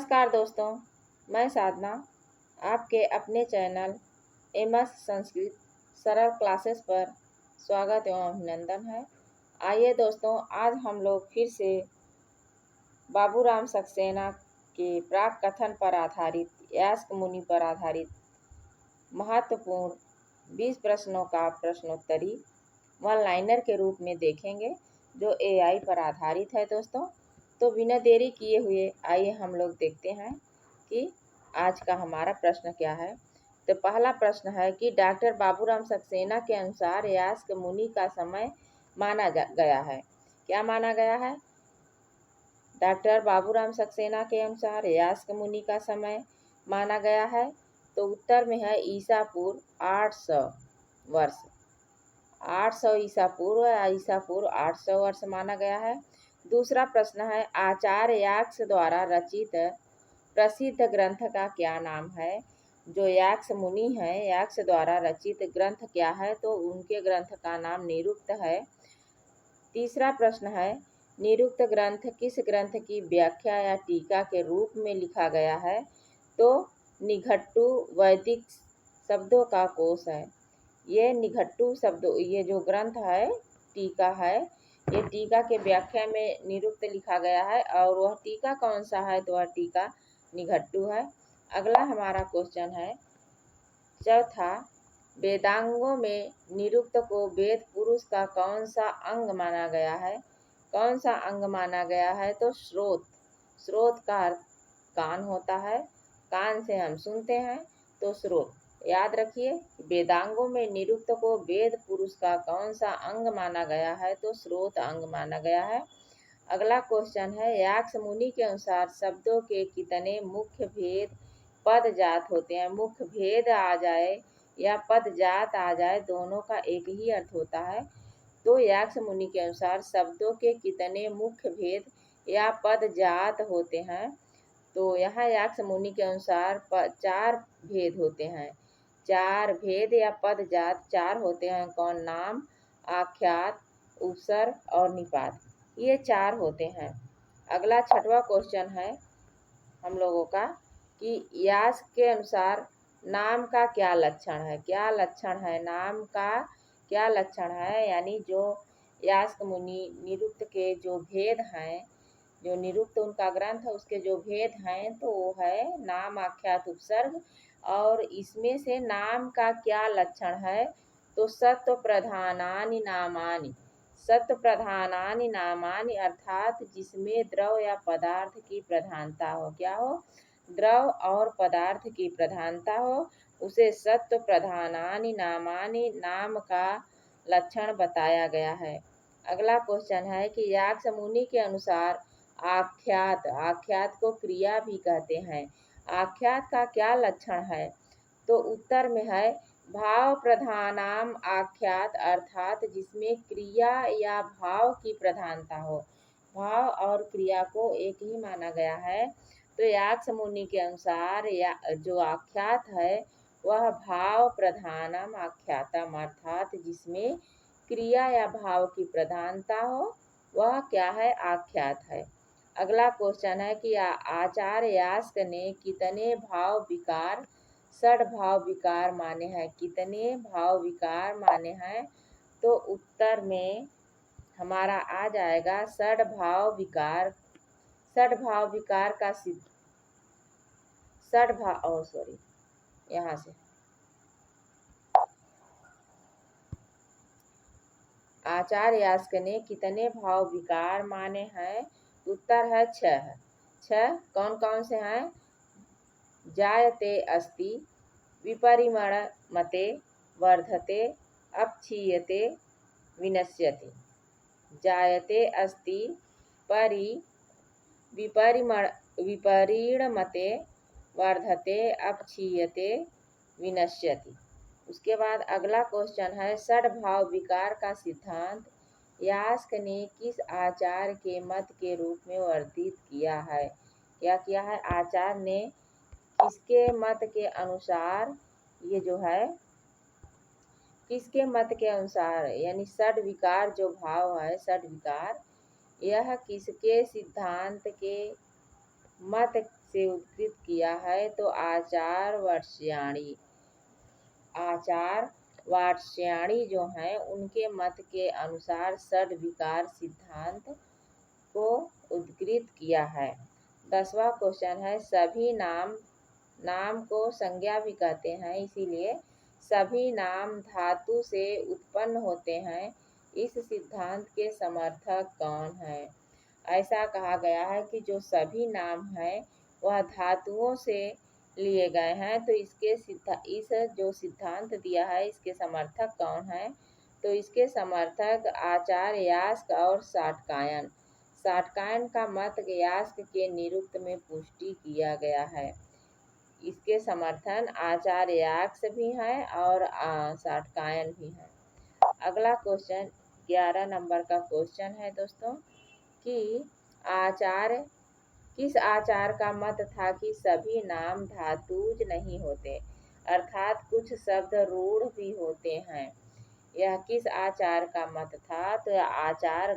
नमस्कार दोस्तों, मैं साधना आपके अपने चैनल एमएस संस्कृत सरल क्लासेस पर स्वागत एवं अभिनंदन है। आइए दोस्तों, आज हम लोग फिर से बाबूराम सक्सेना के प्राक कथन पर आधारित यास्क मुनि पर आधारित महत्वपूर्ण 20 प्रश्नों का प्रश्नोत्तरी वन लाइनर के रूप में देखेंगे, जो एआई पर आधारित है दोस्तों। तो बिना देरी किए हुए आइए हम लोग देखते हैं कि आज का हमारा प्रश्न क्या है। तो पहला प्रश्न है कि डॉक्टर बाबूराम सक्सेना के अनुसार यास्क मुनि का समय माना गया है। क्या माना गया है? डॉक्टर बाबूराम सक्सेना के अनुसार यास्क मुनि का समय माना गया है। तो उत्तर में है ईसा पूर्व 800 वर्ष। 800 ईसा पूर्व या ईसा पूर्व 800 वर्ष माना गया है। दूसरा प्रश्न है आचार्य यास्क द्वारा रचित प्रसिद्ध ग्रंथ का क्या नाम है। जो यास्क मुनि है, यास्क द्वारा रचित ग्रंथ क्या है? तो उनके ग्रंथ का नाम निरुक्त है। तीसरा प्रश्न है निरुक्त ग्रंथ किस ग्रंथ की व्याख्या या टीका के रूप में लिखा गया है? तो निघट्टू वैदिक शब्दों का कोश है। ये निघट्टू शब्द, ये जो ग्रंथ है, टीका है, ये टीका के व्याख्या में निरुक्त लिखा गया है। और वह टीका कौन सा है? तो वह टीका निघट्टू है। अगला हमारा क्वेश्चन है चौथा, वेदांगों में निरुक्त को वेद पुरुष का कौन सा अंग माना गया है? कौन सा अंग माना गया है? तो स्रोत। स्रोत का अर्थ कान होता है, कान से हम सुनते हैं, तो स्रोत। याद रखिए, वेदांगों में निरुक्त को वेद पुरुष का कौन सा अंग माना गया है? तो स्रोत अंग माना गया है। अगला क्वेश्चन है यास्क मुनि के अनुसार शब्दों के कितने मुख्य भेद पद जात होते हैं? मुख्य भेद आ जाए या पद जात आ जाए, दोनों का एक ही अर्थ होता है। तो यास्क मुनि के अनुसार शब्दों के कितने मुख्य भेद या पद जात होते हैं? तो यहाँ यास्क मुनि के अनुसार 4 भेद होते हैं। 4 भेद या पद जात 4 होते हैं। कौन? नाम, आख्यात, उपसर्ग और निपात, ये 4 होते हैं। अगला छठवां क्वेश्चन है हम लोगों का कि यास्क के अनुसार नाम का क्या लक्षण है? क्या लक्षण है? नाम का क्या लक्षण है? यानी जो यास्क मुनि निरुक्त के जो भेद हैं, जो निरुक्त उनका ग्रंथ है, उसके जो भेद हैं, तो वो है नाम, आख्यात, उपसर्ग। और इसमें से नाम का क्या लक्षण है? तो सत्व प्रधानानि नामानि। सत्व प्रधानानि नामानि अर्थात जिसमें द्रव या पदार्थ की प्रधानता हो। क्या हो? द्रव और पदार्थ की प्रधानता हो, उसे सत्व प्रधानानि नामानि नाम का लक्षण बताया गया है। अगला क्वेश्चन है कि यास्क मुनि के अनुसार आख्यात, आख्यात को क्रिया भी कहते हैं, आख्यात का क्या लक्षण है? तो उत्तर में है भाव प्रधानाम आख्यात, अर्थात जिसमें क्रिया या भाव की प्रधानता हो। भाव और क्रिया को एक ही माना गया है। तो यास्क मुनि के अनुसार या जो आख्यात है वह भाव प्रधानम आख्यातम, अर्थात जिसमें क्रिया या भाव की प्रधानता हो, वह क्या है? आख्यात है। अगला क्वेश्चन है कि आचार्य यास्क ने कितने भाव विकार, षड भाव विकार माने हैं? कितने भाव विकार माने हैं? तो उत्तर में हमारा आ जाएगा षड भाव विकार। षड भाव विकार का षड भाव यहाँ से आचार्य यास्क ने कितने भाव विकार माने हैं? उत्तर है 6। 6 कौन कौन से हैं? जायते अस्ति, विपरिमणमते, वर्धते, अपक्षीयते, विनश्यति। जायते अस्ति, विपरिणमते, वर्धते, अपक्षीयते, विनश्यति। उसके बाद अगला क्वेश्चन है षड भाव विकार का सिद्धांत यास्क ने किस आचार्य के मत के रूप में वर्णित किया है? क्या किया है? आचार्य ने किसके मत के अनुसार, ये जो है किसके मत के अनुसार, यानी षड विकार जो भाव है, षड विकार, यह किसके सिद्धांत के मत से उद्धृत किया है तो आचार वार्ष्याणी जो हैं उनके मत के अनुसार षड्विकार सिद्धांत को उद्धृत किया है। 10वां क्वेश्चन है सभी नाम को संज्ञा भी कहते हैं, इसीलिए सभी नाम धातु से उत्पन्न होते हैं। इस सिद्धांत के समर्थक कौन है? ऐसा कहा गया है कि जो सभी नाम हैं वह धातुओं से लिए गए हैं। तो इस जो सिद्धांत दिया है इसके समर्थक कौन है? तो इसके समर्थक आचार्य यास्क और साटकायन। साटकायन का मत यास्क के निरुक्त में पुष्टि किया गया है। इसके समर्थन आचार्य यास्क भी हैं और साटकायन भी हैं। अगला क्वेश्चन 11 नंबर का क्वेश्चन है दोस्तों कि किस आचार का मत था कि सभी नाम धातुज नहीं होते, अर्थात कुछ शब्द रूढ़ भी होते हैं। यह किस आचार का मत था? तो आचार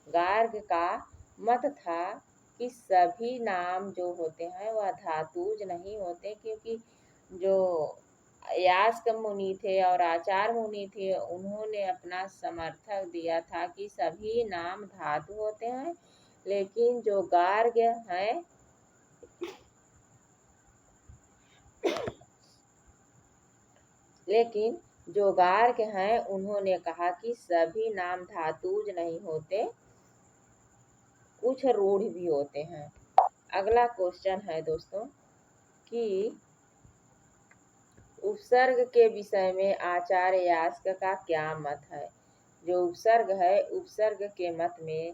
गार्ग्य का मत था कि सभी नाम जो होते हैं वह धातुज नहीं होते, क्योंकि जो यास्क मुनि थे और आचार मुनि थे उन्होंने अपना समर्थक दिया था कि सभी नाम धातु होते हैं, लेकिन जो गार्ग्य हैं उन्होंने कहा कि सभी नाम धातुज नहीं होते, कुछ रूढ़ भी होते हैं। अगला क्वेश्चन है दोस्तों कि उपसर्ग के विषय में आचार्य यास्क का क्या मत है? जो उपसर्ग है उपसर्ग के मत में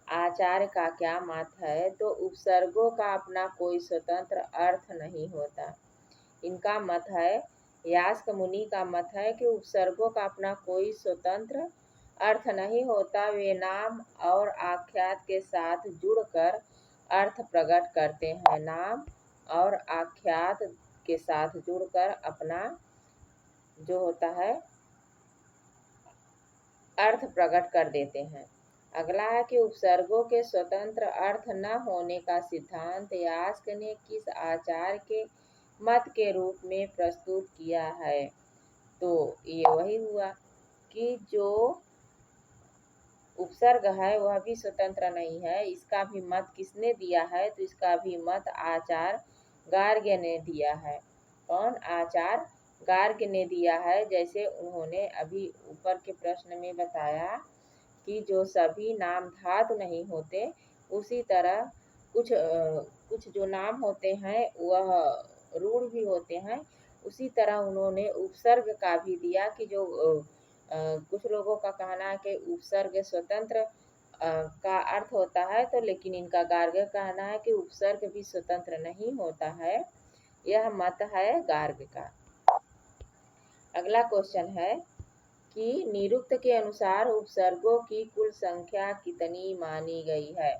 आचार्य का क्या मत है? तो उपसर्गों का अपना कोई स्वतंत्र अर्थ नहीं होता। इनका मत है, यास्क मुनि का मत है कि उपसर्गों का अपना कोई स्वतंत्र अर्थ नहीं होता, वे नाम और आख्यात के साथ जुड़कर अर्थ प्रकट करते हैं। नाम और आख्यात के साथ जुड़कर अपना जो होता है अर्थ प्रकट कर देते हैं। अगला है कि उपसर्गों के स्वतंत्र अर्थ न होने का सिद्धांत यास्क ने किस आचार के मत के रूप में प्रस्तुत किया है? तो ये वही हुआ कि जो उपसर्ग है वह भी स्वतंत्र नहीं है। इसका भी मत किसने दिया है? तो इसका भी मत आचार गार्ग्य ने दिया है। कौन? आचार गार्ग्य ने दिया है। जैसे उन्होंने अभी ऊपर के प्रश्न में बताया कि जो सभी नाम धातु नहीं होते, उसी तरह कुछ जो नाम होते हैं वह रूढ़ भी होते हैं। उसी तरह उन्होंने उपसर्ग का भी दिया कि जो कुछ लोगों का कहना है कि उपसर्ग स्वतंत्र का अर्थ होता है, तो लेकिन इनका गार्ग्य कहना है कि उपसर्ग भी स्वतंत्र नहीं होता है। यह मत है गार्ग्य का। अगला क्वेश्चन है कि निरुक्त के अनुसार उपसर्गों की कुल संख्या कितनी मानी गई है?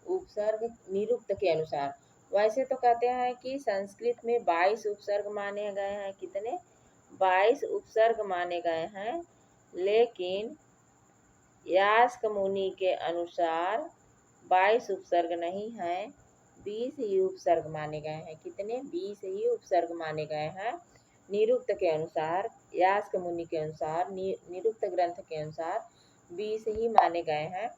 उपसर्ग निरुक्त के अनुसार वैसे तो कहते हैं कि संस्कृत में 22 उपसर्ग माने गए हैं। कितने? 22 उपसर्ग माने गए हैं, लेकिन यास्क मुनि के अनुसार 22 उपसर्ग नहीं हैं, 20 ही उपसर्ग माने गए हैं। कितने? 20 ही उपसर्ग माने गए हैं निरुक्त के अनुसार। यास्क मुनि के अनुसार, निरुक्त ग्रंथ के अनुसार 20 ही माने गए हैं।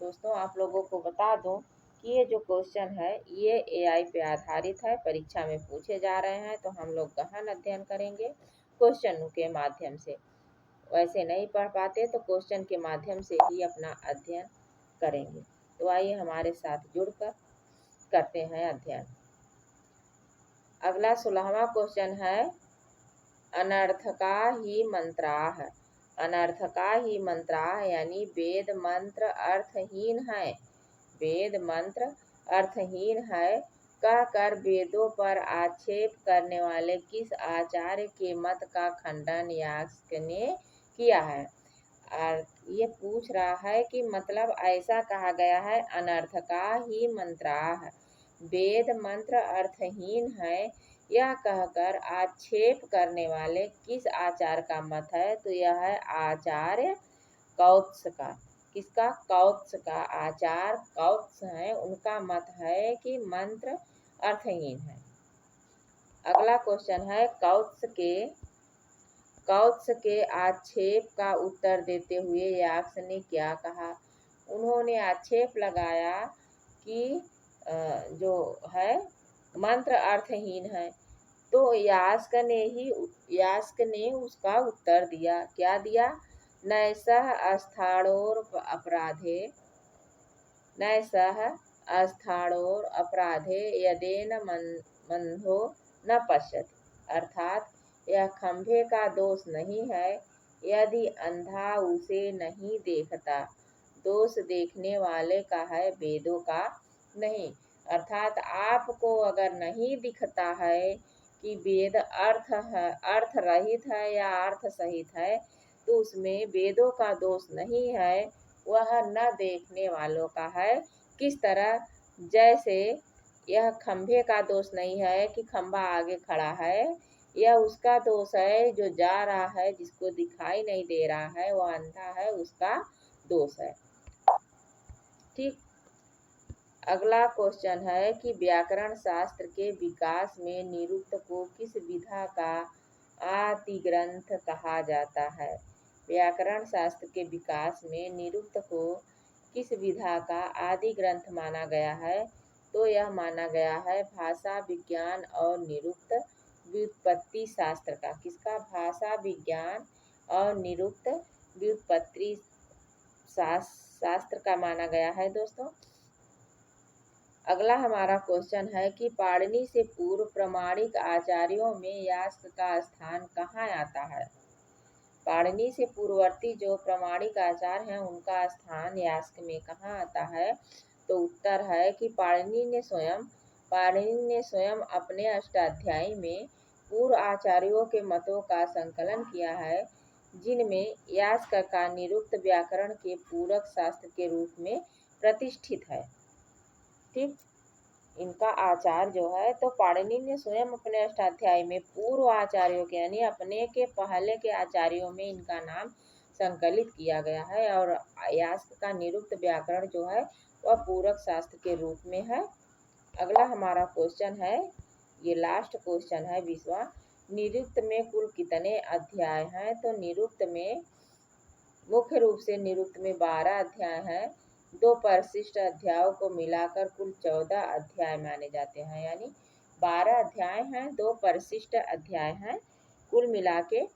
दोस्तों आप लोगों को बता दूं कि ये जो क्वेश्चन है ये AI पे आधारित है, परीक्षा में पूछे जा रहे हैं, तो हम लोग गहन अध्ययन करेंगे क्वेश्चन के माध्यम से। वैसे नहीं पढ़ पाते तो क्वेश्चन के माध्यम से ही अपना अध्ययन करेंगे। तो आइए हमारे साथ जुड़कर करते हैं अध्ययन। अगला 16वां क्वेश्चन है अनर्थका ही मंत्राः। अनर्थका ही मंत्राः यानी वेद मंत्र अर्थहीन है। वेद मंत्र अर्थहीन है कहकर वेदों पर आक्षेप करने वाले किस आचार्य के मत का खंडन यास्क ने किया है? और ये पूछ रहा है कि मतलब ऐसा कहा गया है अनर्थका ही मंत्राः, वेद मंत्र अर्थहीन है, यह कहकर आक्षेप करने वाले किस आचार्य का मत है? तो यह है आचार्य कौत्स का। किसका? कौत्स का। आचार्य कौत्स हैं, उनका मत है कि मंत्र अर्थहीन है। अगला क्वेश्चन है कौत्स के आक्षेप का उत्तर देते हुए यास्क ने क्या कहा? उन्होंने आक्षेप लगाया कि जो है मंत्र अर्थहीन है। तो यास्क ने उसका उत्तर दिया। क्या दिया? नैसः अस्थाणोर अपराधे यदेन मंधो न पश्यति। अर्थात यह खंभे का दोष नहीं है यदि अंधा उसे नहीं देखता, दोष देखने वाले का है, वेदों का नहीं। अर्थात आपको अगर नहीं दिखता है कि वेद अर्थ रहित है या अर्थ सहित है, तो उसमें वेदों का दोष नहीं है, वह न देखने वालों का है। किस तरह? जैसे यह खंभे का दोष नहीं है कि खंभा आगे खड़ा है, यह उसका दोष है जो जा रहा है, जिसको दिखाई नहीं दे रहा है, वह अंधा है, उसका दोष है। ठीक। अगला क्वेश्चन है कि व्याकरण शास्त्र के विकास में निरुक्त को किस विधा का आदिग्रंथ कहा जाता है? व्याकरण शास्त्र के विकास में निरुक्त को किस विधा का आदि ग्रंथ माना गया है? तो यह माना गया है भाषा विज्ञान और निरुक्त व्युत्पत्ति शास्त्र का। किसका? भाषा विज्ञान और निरुक्त व्युत्पत्ति शास्त्र का माना गया है दोस्तों। अगला हमारा क्वेश्चन है कि पाणिनि से पूर्व प्रामाणिक आचार्यों में यास्क का स्थान कहाँ आता है? पाणिनि से पूर्ववर्ती जो प्रामाणिक आचार्य हैं, उनका स्थान यास्क में कहाँ आता है? तो उत्तर है कि पाणिनि ने स्वयं अपने अष्टाध्यायी में पूर्व आचार्यों के मतों का संकलन किया है, जिनमें यास्क का निरुक्त व्याकरण के पूरक शास्त्र के रूप में प्रतिष्ठित है। ठीक। इनका आचार जो है, तो पाणिनि ने स्वयं अपने अष्टाध्यायी में पूर्व आचार्यों के यानी अपने के पहले के आचार्यों में इनका नाम संकलित किया गया है, और यास्क का निरुक्त व्याकरण जो है वह पूरक शास्त्र के रूप में है। अगला हमारा क्वेश्चन है, ये लास्ट क्वेश्चन है 20वां। निरुक्त में कुल कितने अध्याय हैं? तो निरुक्त में मुख्य रूप से निरुक्त में 12 अध्याय हैं। 2 परिशिष्ट अध्यायों को मिलाकर कुल 14 अध्याय माने जाते हैं। यानी 12 अध्याय हैं, 2 परिशिष्ट अध्याय हैं, कुल मिला के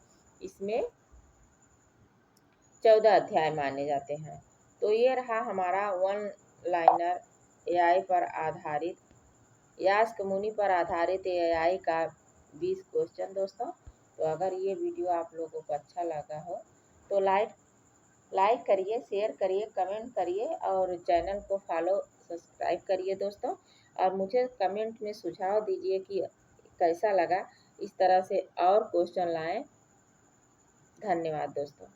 इसमें 14 अध्याय माने जाते हैं। तो ये रहा हमारा वन लाइनर एआई पर आधारित, यास्क मुनि पर आधारित एआई का 20 क्वेश्चन दोस्तों। तो अगर ये वीडियो आप लोगों को अच्छा लगा हो तो लाइक करिए, शेयर करिए, कमेंट करिए और चैनल को सब्सक्राइब करिए दोस्तों। और मुझे कमेंट में सुझाव दीजिए कि कैसा लगा, इस तरह से और क्वेश्चन लाएं। धन्यवाद दोस्तों।